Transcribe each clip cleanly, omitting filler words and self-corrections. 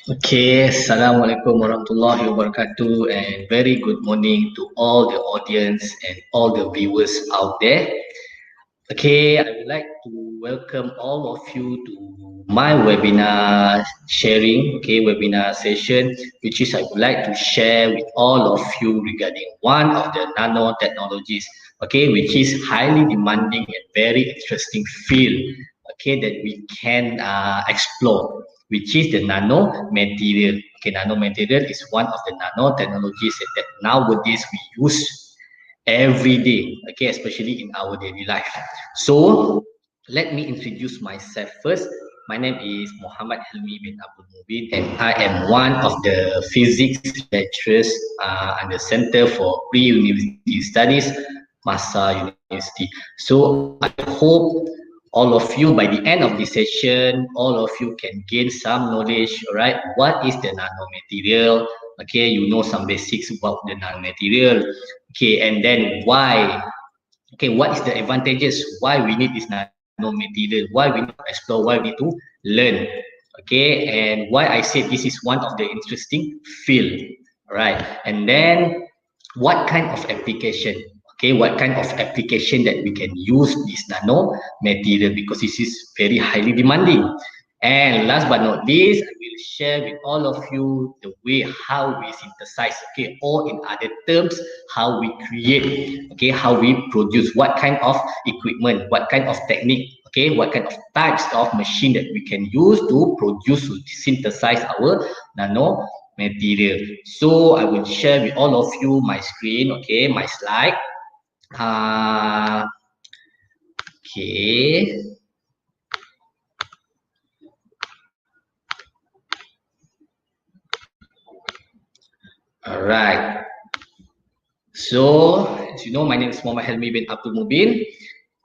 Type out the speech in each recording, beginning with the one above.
Okay, Assalamualaikum warahmatullahi wabarakatuh, and very good morning to all the audience and all the viewers out there. Okay, I would like to welcome all of you to my webinar sharing, webinar session, which is I would like to share with all of you regarding one of the nanotechnologies, which is highly demanding and very interesting field, that we can explore, which is the nano material. Okay, nanomaterial is one of the nanotechnologies that nowadays we use every day, especially in our daily life. So let me introduce myself first. My name is Mohamad Helmi bin Mubin, and I am one of the physics lecturers at the Center for Pre-University Studies, MAHSA University. So I hope all of you, by the end of this session, all of you can gain some knowledge, all right? What is the nanomaterial? Okay, you know some basics about the nanomaterial. Okay, and then why? Okay, what is the advantages? Why we need this nanomaterial? Why we need to explore? Why we need to learn? Okay, and why I said this is one of the interesting field, right? And then what kind of application? Okay, what kind of application that we can use this nano material, because this is very highly demanding. And last but not least, I will share with all of you the way how we synthesize, or in other terms, how we create, how we produce, what kind of equipment, what kind of technique, what kind of types of machine that we can use to produce, to synthesize our nano material. So I will share with all of you my screen, my slide. Uh, okay. All right. So, as you know, my name is Mohamad Helmi bin Mubin,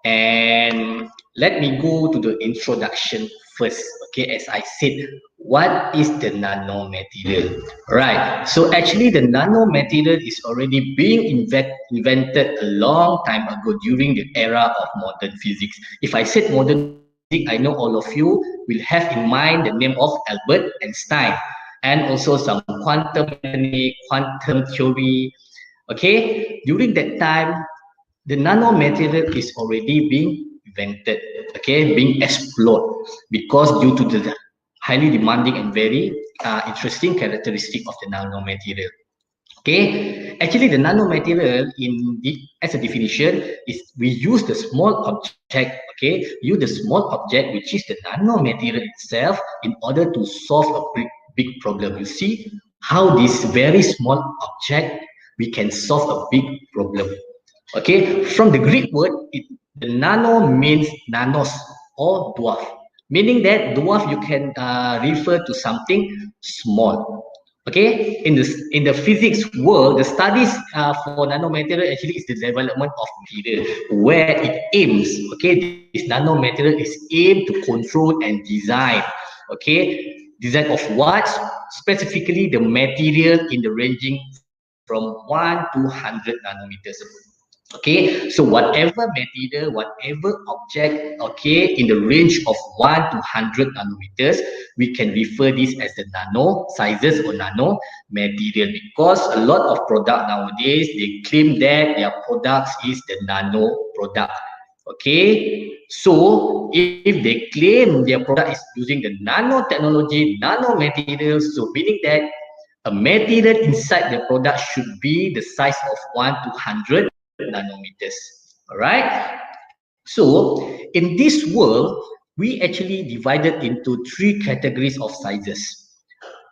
and let me go to the introduction first. Okay, as I said, what is the nanomaterial? Right. So actually, the nanomaterial is already being invented a long time ago during the era of modern physics. If I said modern physics, I know all of you will have in mind the name of Albert Einstein, and also some quantum mechanics, quantum theory. Okay, during that time, the nanomaterial is already being invented, being explored, because due to the highly demanding and very interesting characteristic of the nanomaterial. Okay, actually the nanomaterial as a definition is we use the small object, use the small object which is the nanomaterial itself in order to solve a big problem. You see how this very small object we can solve a big problem. Okay, from the Greek word, the nano means nanos or dwarf, meaning that dwarf you can refer to something small. Okay, in the physics world, the studies for nanomaterial actually is the development of material where it aims. Okay, this nanomaterial is aimed to control and design. Okay, design of what? Specifically, the material in the ranging from 1 to 100 nanometers. Okay, so whatever material, whatever object, in the range of 1 to 100 nanometers, we can refer this as the nano sizes or nano material, because a lot of product nowadays they claim that their products is the nano product. Okay, so if they claim their product is using the nanotechnology, nanomaterials, so meaning that a material inside the product should be the size of 1 to 100 nanometers. All right. So in this world, we actually divided into three categories of sizes.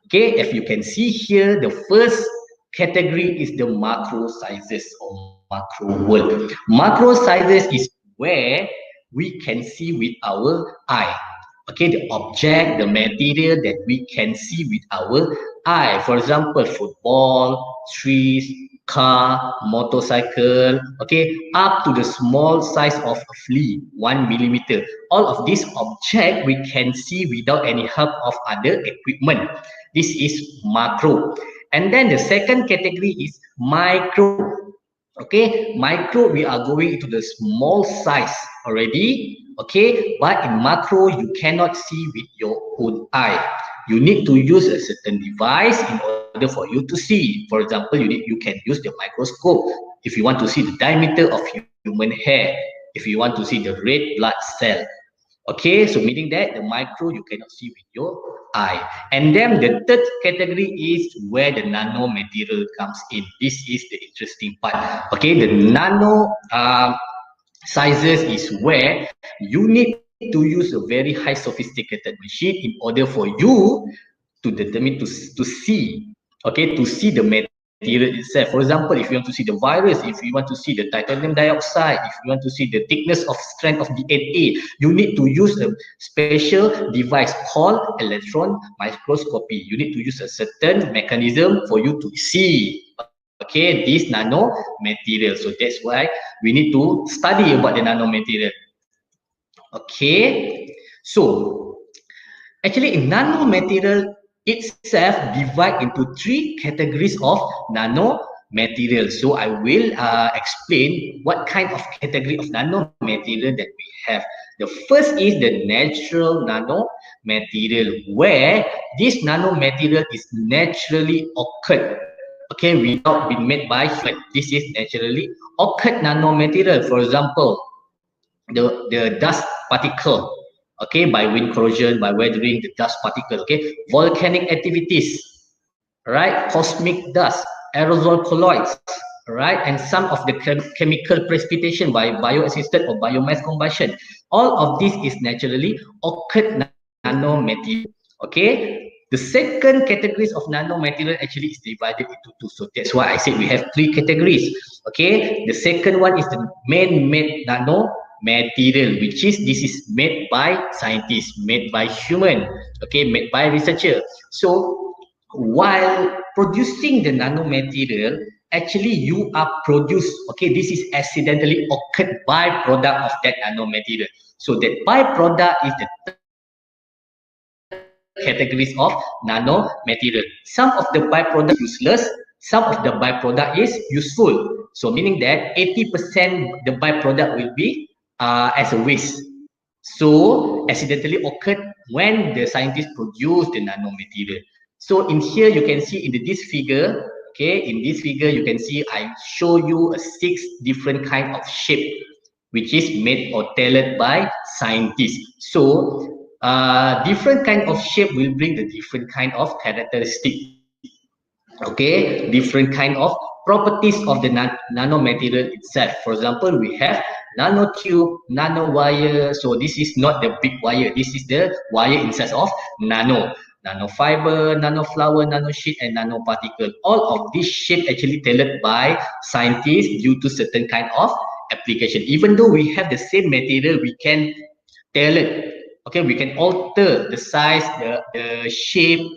Okay, if you can see here, the first category is the macro sizes or macro world. Macro sizes is where we can see with our eye. Okay, the object, the material that we can see with our eye. For example, football, trees, car, motorcycle, up to the small size of a flea, 1 millimeter. All of these objects we can see without any help of other equipment. This is macro. And then the second category is micro. Okay, micro, we are going into the small size already. Okay, but in macro, you cannot see with your own eye. you need to use a certain device in order for you to see. For example, you can use the microscope if you want to see the diameter of human hair, if you want to see the red blood cell. Okay, so meaning that the micro you cannot see with your eye. And then the third category is where the nano material comes in. This is the interesting part. Okay, the nano sizes is where you need to use a very high sophisticated machine in order for you to determine to see, okay, to see the material itself. For example, if you want to see the virus, if you want to see the titanium dioxide, if you want to see the thickness of strength of DNA, you need to use a special device called electron microscopy. You need to use a certain mechanism for you to see, okay, this nano material. So that's why we need to study about the nano material. Okay, so actually, in nanomaterial itself divide into three categories of nanomaterial. So I will explain what kind of category of nanomaterial that we have. The first is the natural nanomaterial, where this nanomaterial is naturally occurred. Okay, without being made by human. This is naturally occurred nanomaterial. For example, the dust particle, okay, by wind corrosion, by weathering the dust particle, okay, volcanic activities, right, cosmic dust, aerosol colloids, right, and some of the chemical precipitation by bioassisted or biomass combustion. All of this is naturally occurred nanomaterial. Okay, the second categories of nanomaterial actually is divided into two. So that's why I said we have three categories. Okay, the second one is the man-made nanomaterial, which is this is made by scientists, made by human, okay, made by researcher. So while producing the nanomaterial, actually you are produced, okay, this is accidentally occurred byproduct of that nanomaterial. So that byproduct is the third categories of nanomaterial. Some of the byproduct useless, some of the byproduct is useful. So meaning that 80% the byproduct will be as a waste. So accidentally occurred when the scientists produced the nanomaterial. So in here you can see in this figure, okay, in this figure you can see I show you a 6 different kind of shape which is made or tailored by scientists. So different kind of shape will bring the different kind of characteristic, okay, different kind of properties of the nanomaterial itself. For example, we have nanotube, nanowire. So this is not the big wire, this is the wire inside of nanofiber, nanoflower, nanosheet, and nanoparticle. All of this shape actually tailored by scientists due to certain kind of application. Even though we have the same material, we can tailor, okay, we can alter the size, the shape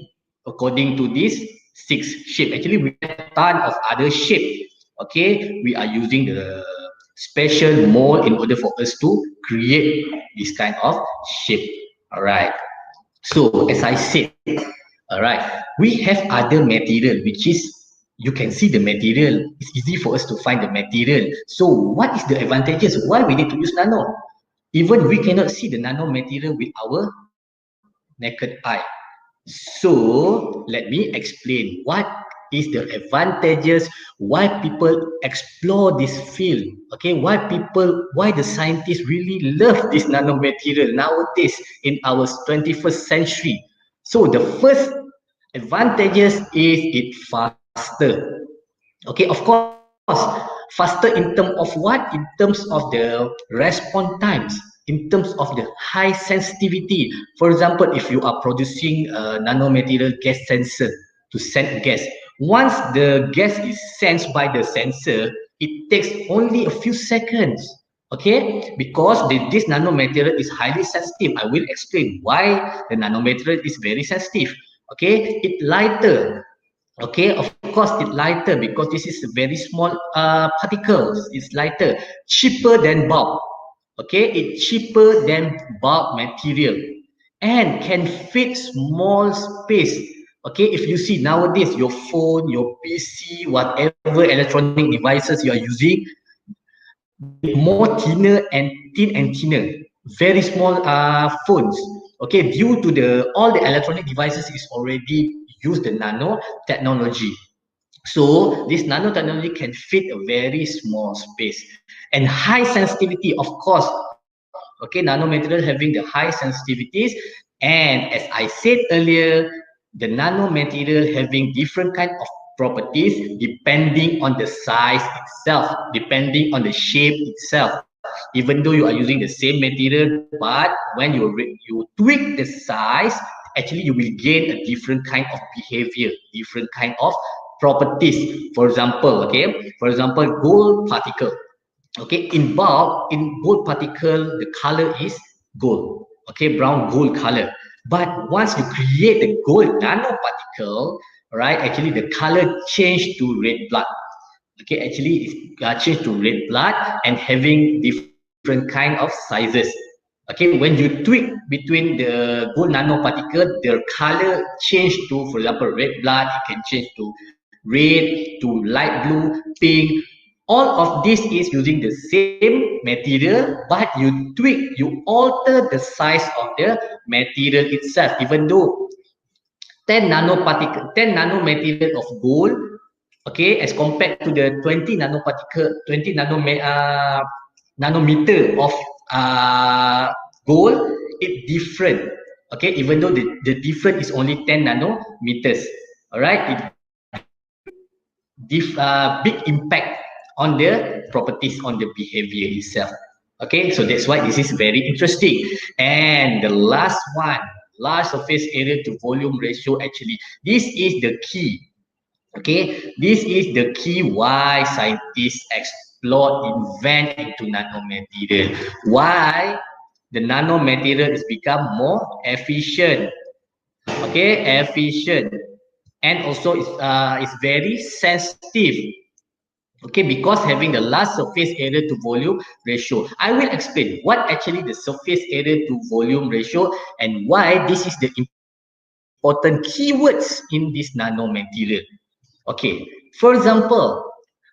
according to this 6 shape. Actually, we have a ton of other shape. Okay, we are using the special mold in order for us to create this kind of shape. All right. So as I said, all right, we have other material which is you can see the material. It's easy for us to find the material. So what is the advantages? Why we need to use nano? Even we cannot see the nanomaterial with our naked eye. So let me explain what is the advantages, why people explore this field, okay, why the scientists really love this nanomaterial nowadays in our 21st century. So the first advantages is it faster. Okay, of course, faster in terms of what? In terms of the response times, in terms of the high sensitivity. For example, if you are producing a nanomaterial gas sensor to send gas, once the gas is sensed by the sensor, it takes only a few seconds. Okay, because this nanomaterial is highly sensitive. I will explain why the nanomaterial is very sensitive. Okay, it lighter. Okay, of course it's lighter because this is a very small particles. It's lighter, cheaper than bulk. Okay, it's cheaper than bulk material and can fit small space. Okay, if you see nowadays your phone, your PC, whatever electronic devices you are using, they more thinner and thinner. very small phones. Okay, due to the all the electronic devices is already use the nanotechnology. So this nanotechnology can fit a very small space and high sensitivity, of course. Okay, nanomaterial having the high sensitivities, and as I said earlier, the nanomaterial having different kind of properties depending on the size itself, depending on the shape itself. Even though you are using the same material, but when you tweak the size, actually you will gain a different kind of behavior, different kind of properties. For example, okay, for example, gold particle. Okay, in gold particle, the color is gold. Okay, brown gold color. But once you create the gold nanoparticle, right, actually the color change to red blood. Okay, actually it's changed to red blood and having different kind of sizes. Okay, when you tweak between the gold nanoparticle, their color change to, for example, red blood. It can change to red, to light blue, pink. All of this is using the same material, but you tweak, you alter the size of the material itself. Even though 10 nanomaterial of gold, okay, as compared to the 20 nanoparticle, 20 nanometer of gold, it different. Okay, even though the difference is only 10 nanometers. All right, it big impact on the properties, on the behavior itself. Okay, so that's why this is very interesting. And the last one, large surface area to volume ratio, actually this is the key. Okay, this is the key why scientists explore, invent into nanomaterial. Why the nanomaterial is become more efficient. Okay, efficient, and also it's very sensitive. Okay, because having the large surface area to volume ratio. I will explain what actually the surface area to volume ratio and why this is the important keywords in this nanomaterial. Okay, for example,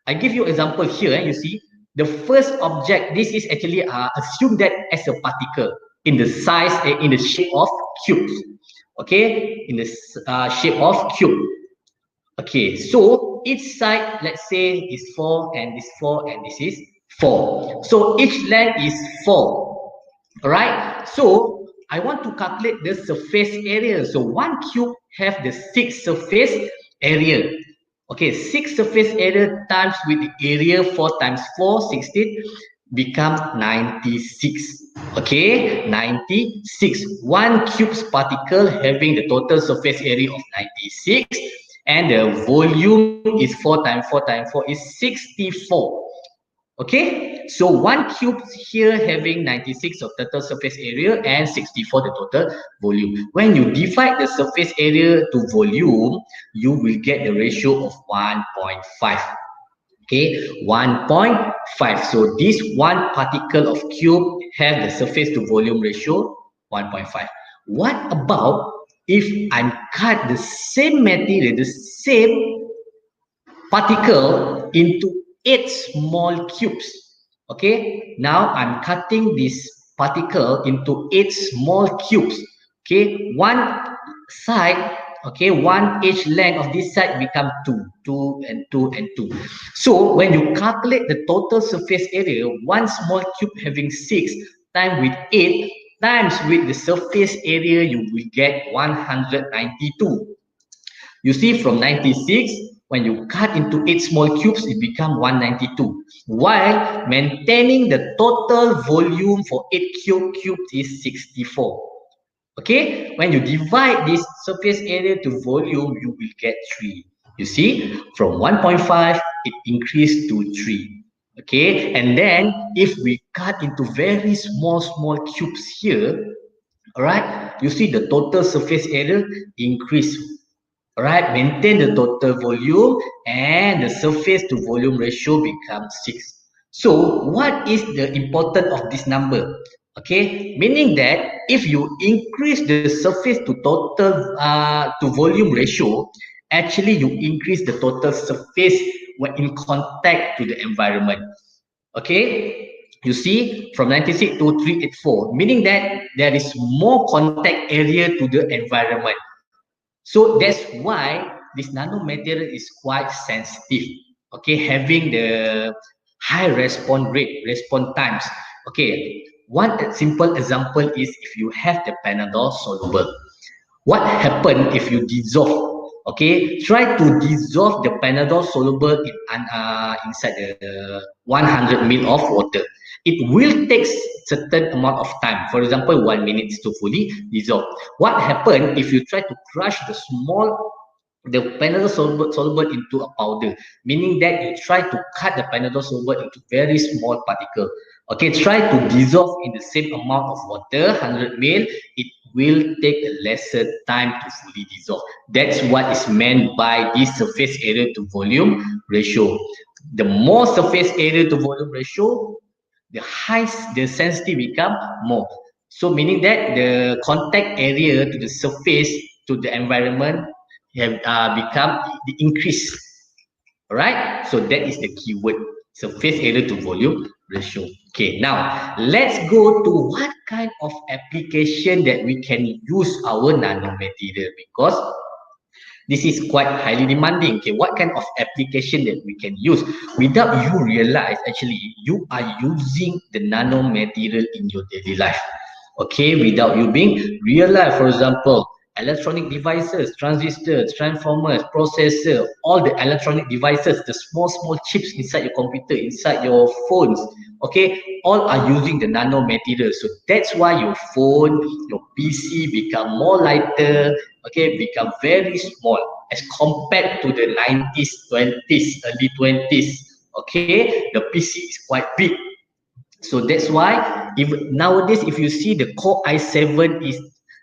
I give you example here. You see, the first object. This is actually assume that as a particle in the size, in the shape of cubes. Okay, in the shape of cube. Okay, so each side, let's say, is 4 and this 4 and this is 4. So each length is 4. All right. So I want to calculate the surface area. So one cube have the 6 surface area. Okay, 6 surface area times with the area 4 times 4, 16, become 96. Okay, 96. One cube's particle having the total surface area of 96, and the volume is 4 times 4 times 4 is 64. Okay, so one cube here having 96 of total surface area and 64 the total volume. When you divide the surface area to volume, you will get the ratio of 1.5. Okay, 1.5. So this one particle of cube have the surface to volume ratio 1.5. What about if I cut the same material, the same particle into 8 small cubes? Okay, now I'm cutting this particle into 8 small cubes. Okay, one side, okay, one each length of this side become 2 and 2 and 2. So when you calculate the total surface area, one small cube having 6 times with 8 times with the surface area, you will get 192. You see, from 96, when you cut into 8 small cubes, it becomes 192. While maintaining the total volume for 8 cubes is 64. Okay, when you divide this surface area to volume, you will get 3. You see, from 1.5, it increased to 3. Okay, and then if we cut into very small cubes here, all right, you see the total surface area increase. All right, maintain the total volume and the surface to volume ratio becomes 6. So what is the importance of this number? Okay, meaning that if you increase the surface to total to volume ratio, actually you increase the total surface when in contact to the environment. Okay, You see, from 96 to 384, meaning that there is more contact area to the environment. So that's why this nanomaterial is quite sensitive. Okay, having the high response rate, response times. Okay, one simple example is if you have the Panadol soluble. What happen if you dissolve? Okay, try to dissolve the Panadol soluble inside the 100 ml of water. It will take certain amount of time. For example, 1 minute to fully dissolve. What happen if you try to crush the Panadol soluble into a powder, meaning that you try to cut the Panadol soluble into very small particle. Okay, try to dissolve in the same amount of water, 100 ml. It will take a lesser time to fully dissolve. That's what is meant by this surface area to volume ratio. The more surface area to volume ratio, the high the sensitivity become more. So meaning that the contact area to the surface to the environment have become the increase. All right. So that is the keyword: surface area to volume ratio. Okay. Now let's go to what kind of application that we can use our nanomaterial, because this is quite highly demanding. Okay, what kind of application that we can use without you realize actually you are using the nanomaterial in your daily life. Okay, without you being realize. For example, electronic devices, transistors, transformers, processor, all the electronic devices, the small chips inside your computer, inside your phones. Okay, all are using the nanomaterial. So that's why your phone, your PC become more lighter. Okay, become very small as compared to the 90s, 20s, early 20s. Okay, the PC is quite big. So that's why if nowadays if you see the Core i7 is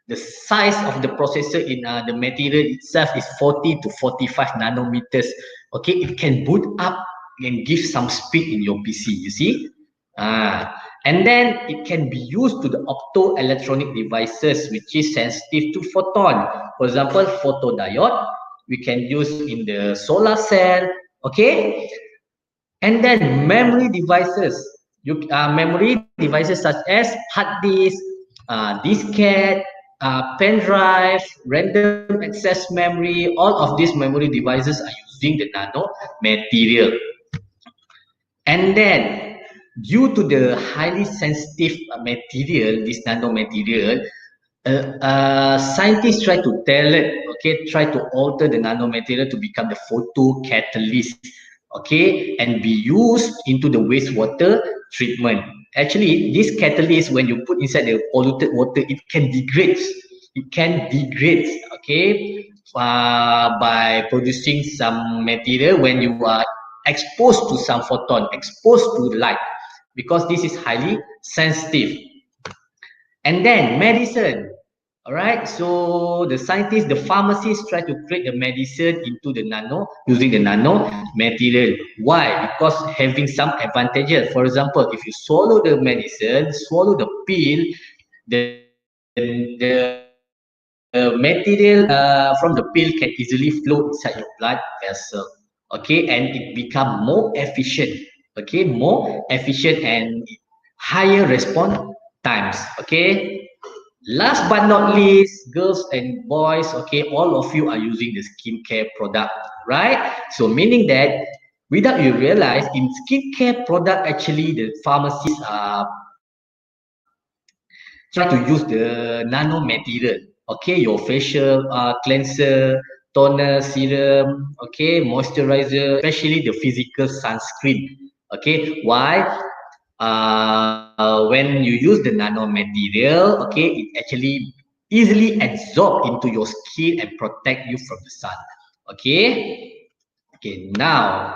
the size of the processor in the material itself is 40 to 45 nanometers. Okay, it can boot up and give some speed in your PC. You see, and then it can be used to the optoelectronic devices which is sensitive to photon. For example, photodiode we can use in the solar cell. Okay, and then memory devices. Memory devices such as hard disk, diskette, pen drive, random access memory. All of these memory devices are using the nano material. And then, due to the highly sensitive material, this nanomaterial, scientists try to tell it, okay, try to alter the nanomaterial to become the photocatalyst, okay, and be used into the wastewater treatment. Actually, this catalyst, when you put inside the polluted water, it can degrade. It can degrade, okay, by producing some material when you are exposed to some photon, exposed to light, because this is highly sensitive. And then medicine. All right. So the scientists, the pharmacists try to create the medicine into the nano using the nano material. Why? Because having some advantages. For example, if you swallow the medicine, swallow the pill, the material from the pill can easily flow inside your blood vessel. Okay, and it become more efficient. Okay, more efficient and higher response times. Okay, last but not least, girls and boys, okay, all of you are using the skincare product, right? So meaning that without you realize, in skincare product, actually the pharmacists are try to use the nano material. Okay, your facial cleanser, toner, serum, okay, moisturizer, especially the physical sunscreen. Okay, why? When you use the nano material, okay, it actually easily absorb into your skin and protect you from the sun. Okay, okay. Now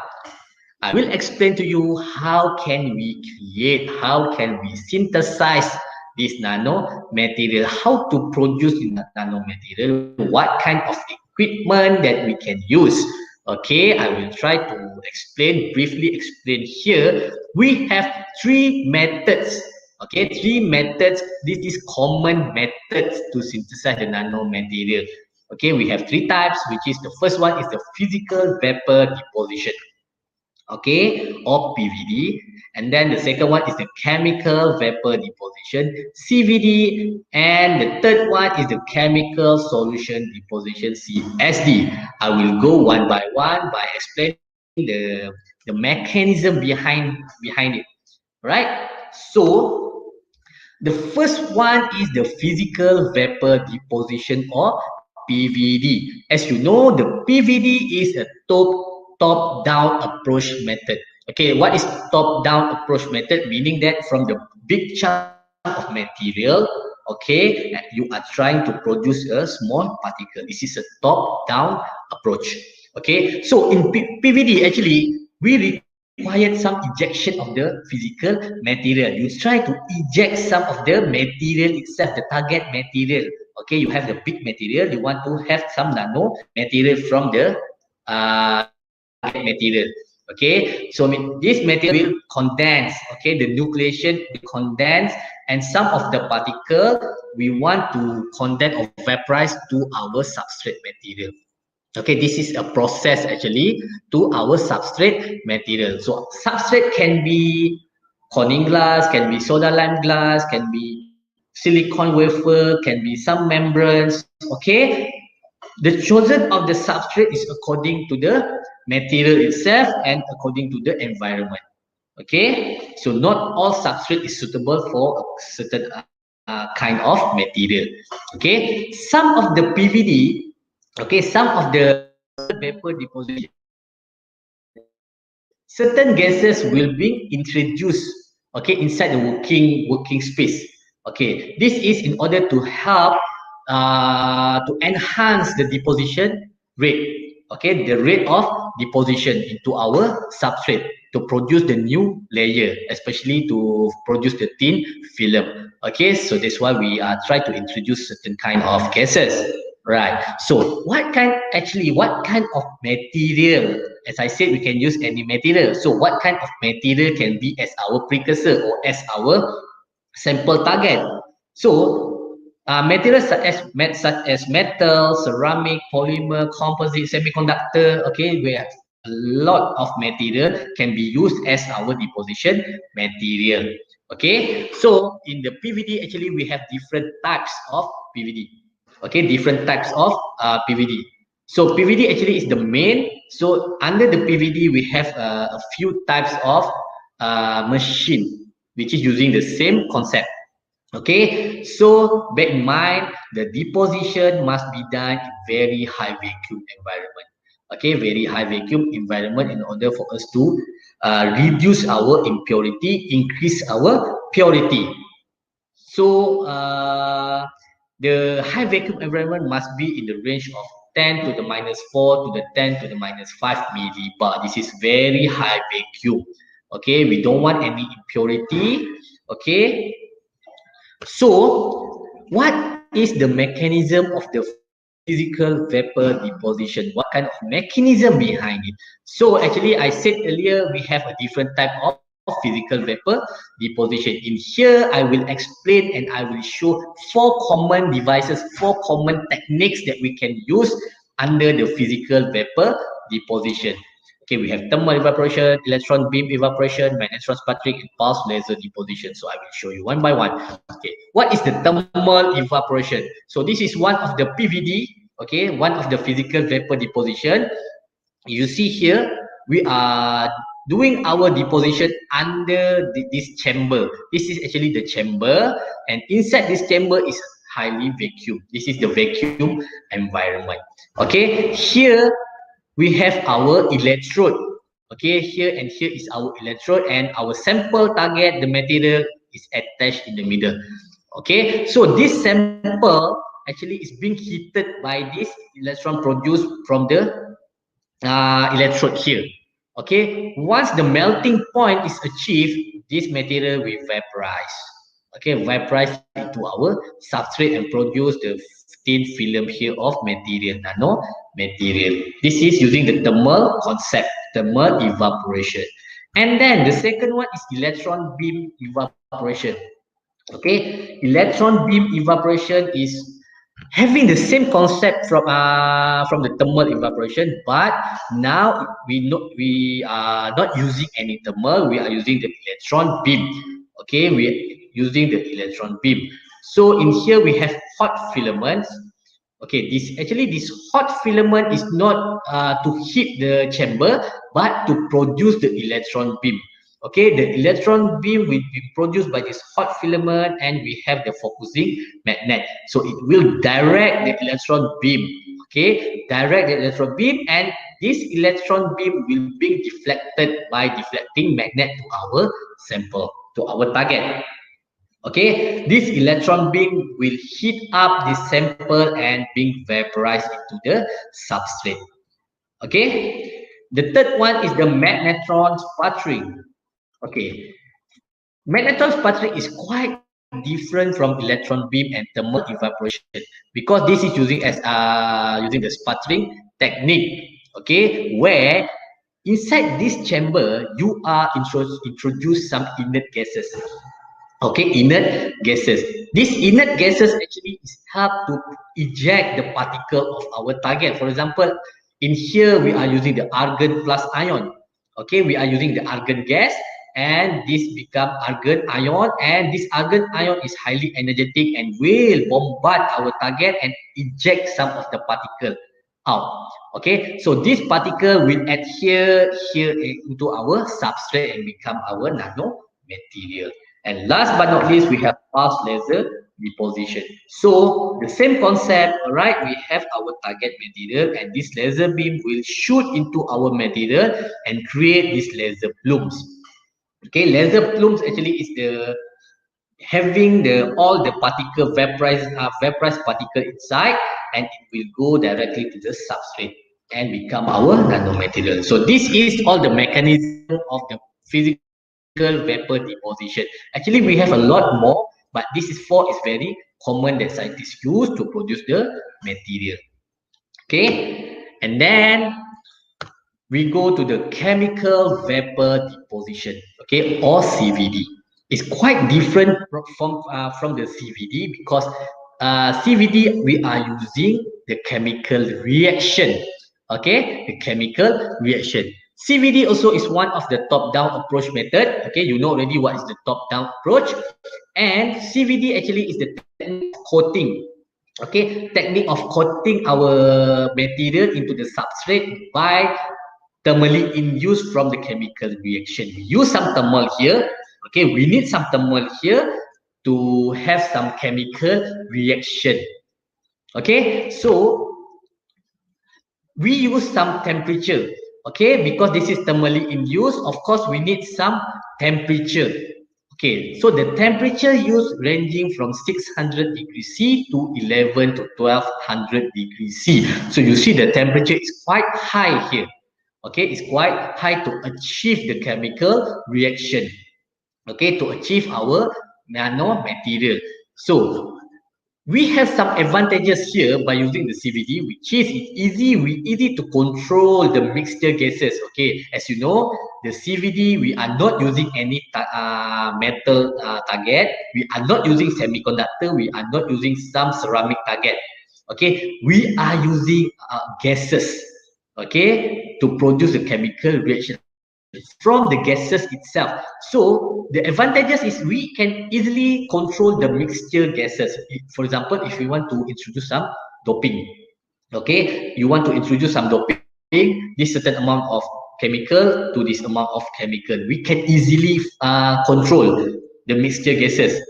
I will explain to you how can we create, how can we synthesize this nano material, how to produce the nano material, what kind of equipment that we can use. Okay, I will try to explain, briefly explain here. We have three methods. Okay, three methods. This is common methods to synthesize the nano material. Okay, we have three types, which is the first one is the physical vapor deposition. okay, or PVD. And then the second one is the chemical vapor deposition, CVD. And the third one is the chemical solution deposition, CSD. I will go one by one by explaining the mechanism behind it, right? So the first one is the physical vapor deposition or PVD. As you know, the PVD is a top-down approach method. Okay, what is top-down approach method? Meaning that from the big chunk of material, okay, you are trying to produce a small particle. This is a top-down approach. Okay, so in PVD, actually, we required some ejection of the physical material. You try to eject some of the material itself, the target material. Okay, you have the big material, you want to have some nano material from the target material. Okay, so this material will condense. Okay, the nucleation will condense, and some of the particle we want to condense or vaporize to our substrate material. Okay, this is a process actually to our substrate material. So substrate can be Corning glass, can be soda lime glass, can be silicon wafer, can be some membranes. Okay, the chosen of the substrate is according to the material itself and according to the environment. Okay, so not all substrate is suitable for a certain kind of material. Okay, some of the PVD, okay, some of the vapor deposition, certain gases will be introduced, okay, inside the working space. Okay, this is in order to help to enhance the deposition rate. Okay, the rate of deposition into our substrate to produce the new layer, especially to produce the thin film. Okay, so that's why we are trying to introduce certain kind of gases. Right. So what kind of material? As I said, we can use any material. So what kind of material can be as our precursor or as our sample target? So materials such as metal, ceramic, polymer, composite, semiconductor. Okay, we have a lot of material can be used as our deposition material. Okay, so in the PVD, actually we have different types of PVD. Okay, different types of PVD. So PVD actually is the main. So under the PVD, we have a few types of machine, which is using the same concept. Okay, so bear in mind the deposition must be done in very high vacuum environment. Okay, very high vacuum environment in order for us to reduce our impurity, increase our purity. So the high vacuum environment must be in the range of 10 to the minus 4 to the 10 to the minus 5 millibar. This is very high vacuum. Okay, we don't want any impurity. Okay, so what is the mechanism of the physical vapor deposition? What kind of mechanism behind it? So actually I said earlier we have a different type of physical vapor deposition. In here I will explain and I will show four common devices, four common techniques that we can use under the physical vapor deposition. Okay, we have thermal evaporation, electron beam evaporation, magnetron sputtering, and pulse laser deposition. So I will show you one by one. Okay, what is the thermal evaporation? So this is one of the PVD. Okay, one of the physical vapor deposition. You see here, we are doing our deposition under this chamber. This is actually the chamber, and inside this chamber is highly vacuum. This is the vacuum environment. Okay, here we have our electrode. Okay, here and here is our electrode, and our sample target, the material is attached in the middle. Okay, so this sample actually is being heated by this electron produced from the electrode here. Okay, once the melting point is achieved, this material will vaporize. Okay, vaporize into our substrate and produce the thin film here of material, nano material. This is using the thermal concept, thermal evaporation. And then the second one is electron beam evaporation. Okay, electron beam evaporation is having the same concept from the thermal evaporation, but now we are not using any thermal, we are using the electron beam. Okay, we are using the electron beam. So in here we have hot filaments. Okay, this hot filament is not to heat the chamber, but to produce the electron beam. Okay, the electron beam will be produced by this hot filament, and we have the focusing magnet. So it will direct the electron beam. Okay, direct the electron beam, and this electron beam will be deflected by deflecting magnet to our sample, to our target. Okay, this electron beam will heat up the sample and being vaporized into the substrate. Okay, the third one is the magnetron sputtering. Okay, magnetron sputtering is quite different from electron beam and thermal evaporation, because this is using the sputtering technique. Okay, where inside this chamber you are introduce some inert gases. Okay, inert gases. These inert gases actually is help to eject the particle of our target. For example, in here we are using the argon plus ion. Okay, we are using the argon gas, and this become argon ion, and this argon ion is highly energetic and will bombard our target and eject some of the particle out. Okay, so this particle will adhere here into our substrate and become our nano material. And last but not least, we have pulse laser deposition. So the same concept, all right? We have our target material, and this laser beam will shoot into our material and create these laser plumes. Okay, laser plumes actually is the having the all the particle vaporized particle inside, and it will go directly to the substrate and become our nanomaterial. So this is all the mechanism of the physical vapor deposition. Actually, we have a lot more, but this is very common that scientists use to produce the material. Okay, and then we go to the chemical vapor deposition, okay, or CVD. It's quite different from the CVD, because CVD we are using the chemical reaction, okay, the chemical reaction. CVD also is one of the top-down approach method. Okay, you know already what is the top-down approach, and CVD actually is the technique of coating. Okay, technique of coating our material into the substrate by thermally induced from the chemical reaction. We use some thermal here. Okay, we need some thermal here to have some chemical reaction. Okay, so we use some temperature. Okay, because this is thermally induced, of course we need some temperature. Okay, so the temperature used ranging from 600 degrees C to 11 to 1200 degrees C. So you see the temperature is quite high here. Okay, it's quite high to achieve the chemical reaction. Okay, to achieve our nanomaterial. So we have some advantages here by using the CVD, which is easy to control the mixture gases. Okay, as you know, the CVD we are not using any metal target. We are not using semiconductor. We are not using some ceramic target. Okay, we are using gases. Okay, to produce a chemical reaction from the gases itself. So the advantages is we can easily control the mixture gases. For example, if we want to introduce some doping, okay, you want to introduce some doping, this certain amount of chemical to this amount of chemical, we can easily control the mixture gases.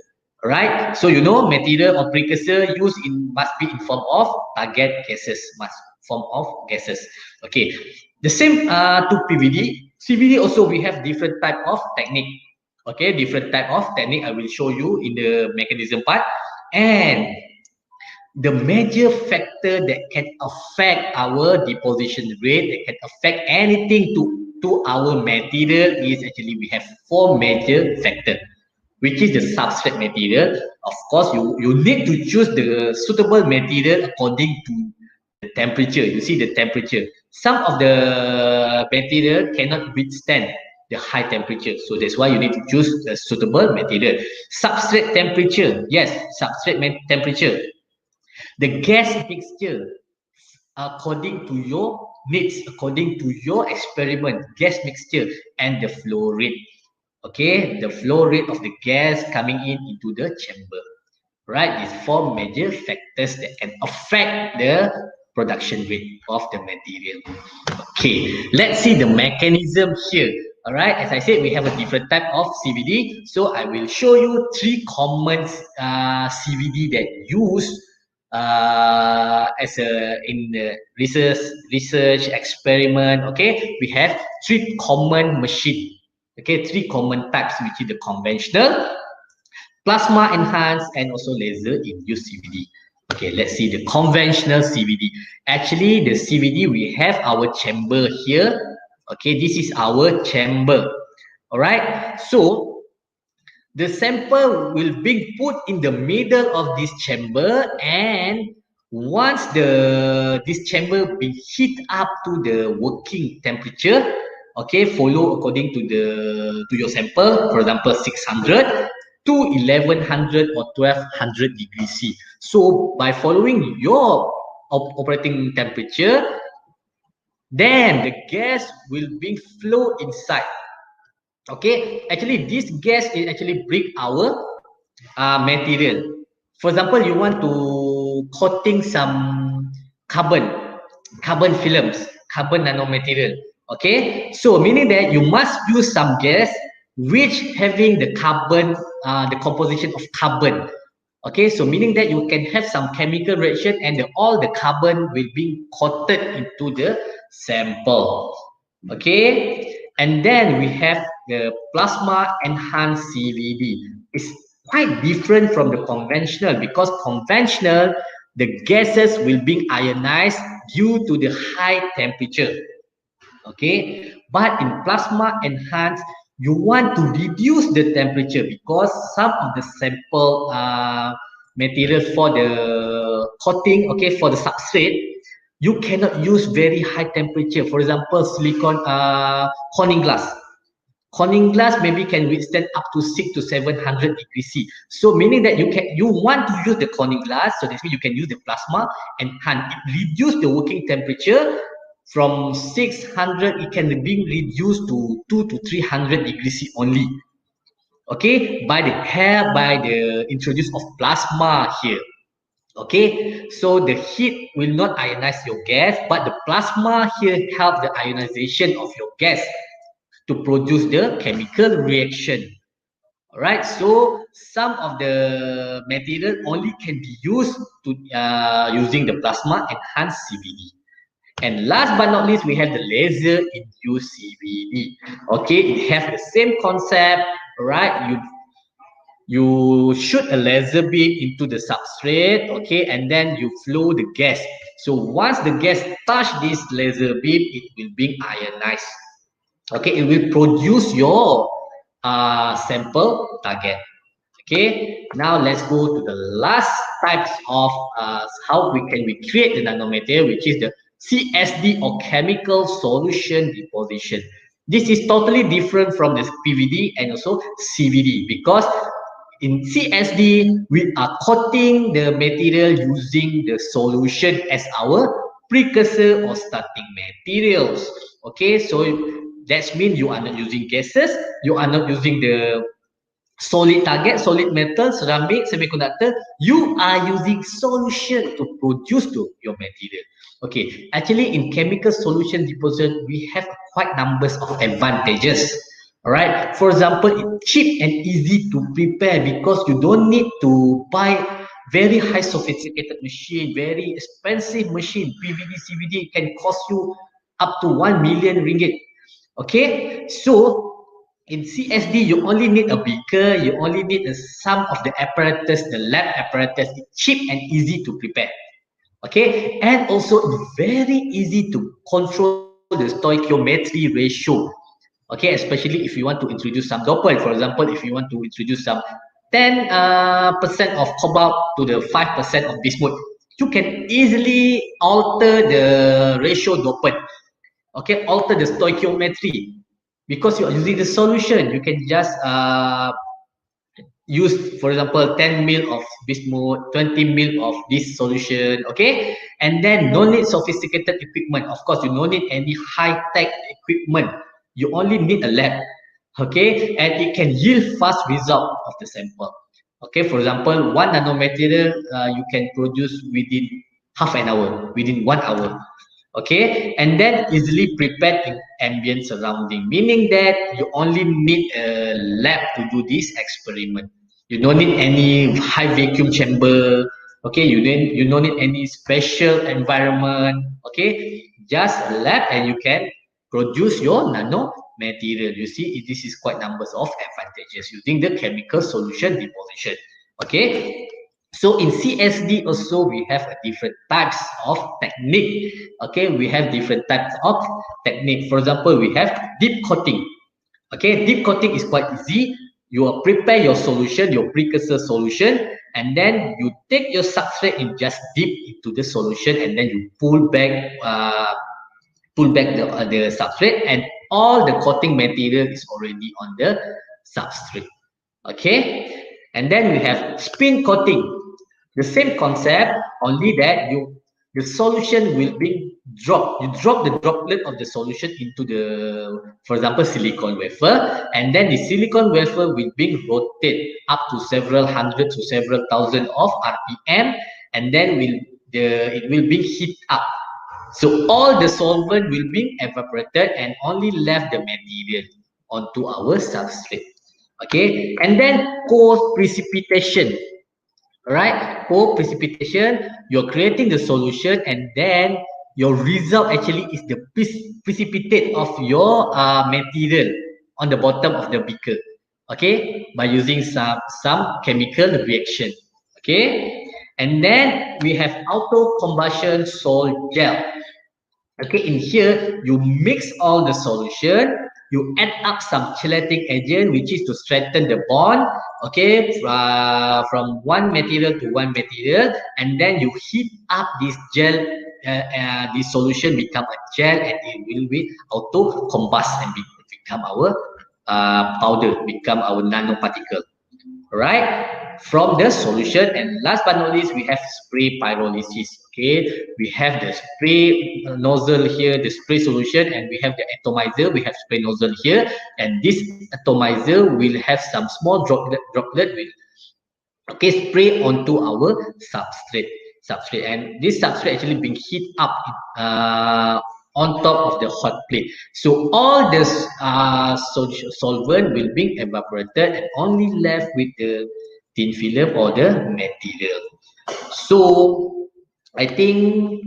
Right, so you know material or precursor used in must be in form of target gases, must form of gases. Okay, the same to PVD. CVD also we have different type of technique. Okay, different type of technique I will show you in the mechanism part. And the major factor that can affect our deposition rate, that can affect anything to our material is actually we have four major factors, which is the substrate material. Of course, you need to choose the suitable material according to the temperature. You see the temperature. Some of the material cannot withstand the high temperature. So that's why you need to choose the suitable material. Substrate temperature. Yes, substrate temperature. the gas mixture according to your needs, according to your experiment, gas mixture and the flow rate. Okay, the flow rate of the gas coming in into the chamber. Right, these four major factors that can affect the production rate of the material. Okay, let's see the mechanism here. All right, as I said, we have a different type of CVD. So I will show you three common CVD that use as a in the research experiment. Okay, we have three common machine. Okay, three common types, which is the conventional, plasma enhanced, and also laser induced CVD. Okay, let's see the conventional CVD. Actually, the CVD, we have our chamber here. Okay, this is our chamber. All right, so the sample will be put in the middle of this chamber, and once this chamber be heat up to the working temperature, okay, follow according to your sample, for example 600 to 1100 or 1200 degrees C. So by following your operating temperature, then the gas will be flow inside. Okay, actually this gas is actually break our material. For example, you want to coating some carbon films, carbon nanomaterial. Okay, so meaning that you must use some gas which having the carbon, the composition of carbon. Okay, so meaning that you can have some chemical reaction, and all the carbon will be coated into the sample. Okay, and then we have the plasma enhanced CVD. It's quite different from the conventional, because conventional, the gases will be ionized due to the high temperature. Okay, but in plasma enhanced, you want to reduce the temperature, because some of the sample material for the coating, okay, for the substrate, you cannot use very high temperature. For example, silicon Corning glass. Corning glass maybe can withstand up to 600 to 700 degrees C. So meaning that you want to use the Corning glass, so this means you can use the plasma enhanced. It reduce the working temperature from 600. It can be reduced to 200 to 300 degrees C only. Okay, by the introduce of plasma here. Okay, so the heat will not ionize your gas, but the plasma here help the ionization of your gas to produce the chemical reaction. All right, so some of the material only can be used to using the plasma enhanced CVD. And last but not least, we have the laser induced CVD. Okay, it has the same concept, right? You shoot a laser beam into the substrate, okay, and then you flow the gas. So once the gas touch this laser beam, it will be ionized. Okay, it will produce your sample target. Okay, now let's go to the last types of how we create the nanomaterial, which is the CSD, or chemical solution deposition. This is totally different from the PVD and also CVD, because in CSD, we are coating the material using the solution as our precursor or starting materials. Okay, so that means you are not using gases, you are not using the solid target, solid metal, ceramic, semiconductor. You are using solution to produce your material. Okay, actually in chemical solution deposition, we have quite numbers of advantages. All right, for example, it's cheap and easy to prepare, because you don't need to buy very high sophisticated machine, very expensive machine. PVD, CVD can cost you up to 1 million ringgit. Okay, so in CSD, you only need a beaker, you only need some of the apparatus, the lab apparatus. It's cheap and easy to prepare. Okay, and also it's very easy to control the stoichiometry ratio. Okay, especially if you want to introduce some dopant. For example, if you want to introduce some 10% of cobalt to the 5% of bismuth, you can easily alter the ratio dopant. Okay, alter the stoichiometry, because you are using the solution. You can just use, for example, 10 mil of bismuth, 20 mil of this solution, okay? And then no need sophisticated equipment. Of course, you don't need any high-tech equipment. You only need a lab, okay? And it can yield fast result of the sample. Okay, for example, one nanomaterial you can produce within half an hour, within 1 hour. Okay, and then easily prepared in ambient surrounding, meaning that you only need a lab to do this experiment. You don't need any high vacuum chamber. Okay, you don't need any special environment. Okay, just a lab and you can produce your nano material. You see, this is quite numbers of advantages using the chemical solution deposition. Okay, so in CSD also we have a different types of technique. Okay, we have different types of technique. For example, we have deep coating. Okay, deep coating is quite easy. You will prepare your solution, your precursor solution, and then you take your substrate and just dip into the solution, and then you pull back the substrate, and all the coating material is already on the substrate. Okay, and then we have spin coating. The same concept, only that the solution will be dropped. You drop the droplet of the solution into the, for example, silicon wafer, and then the silicon wafer will be rotated up to several hundred to several thousand of RPM, and then it will be heat up. So all the solvent will be evaporated and only left the material onto our substrate. Okay, and then co-precipitation. All right, co-precipitation, you're creating the solution, and then your result actually is the precipitate of your material on the bottom of the beaker. Okay, by using some chemical reaction. Okay, and then we have auto combustion salt gel. Okay, in here you mix all the solution, you add up some chelating agent which is to strengthen the bond. Okay, from one material to one material, and then you heat up this gel. This solution become a gel, and it will be auto combust and become our powder, become our nanoparticle. Right, from the solution. And last but not least, we have spray pyrolysis. Okay, we have the spray nozzle here, the spray solution, and we have the atomizer. We have spray nozzle here, and this atomizer will have some small droplet will, okay, spray onto our substrate, and this substrate actually being heat up on top of the hot plate. So all this solvent will be evaporated and only left with the thin film or the material. So I think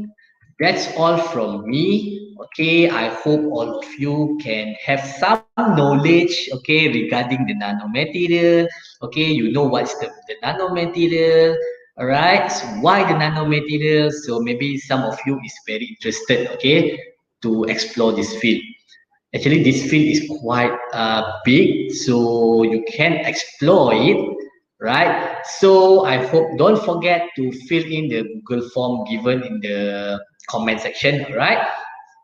that's all from me. Okay, I hope all of you can have some knowledge, okay, regarding the nanomaterial. Okay, you know what's the nanomaterial. All right, so why the nanomaterial? So maybe some of you is very interested, okay, to explore this field. Actually, this field is quite big, so you can explore it, right? So I hope, don't forget to fill in the Google form given in the comment section, right?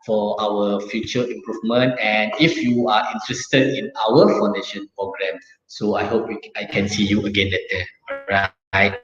For our future improvement, and if you are interested in our foundation program. So I hope I can see you again later. All right.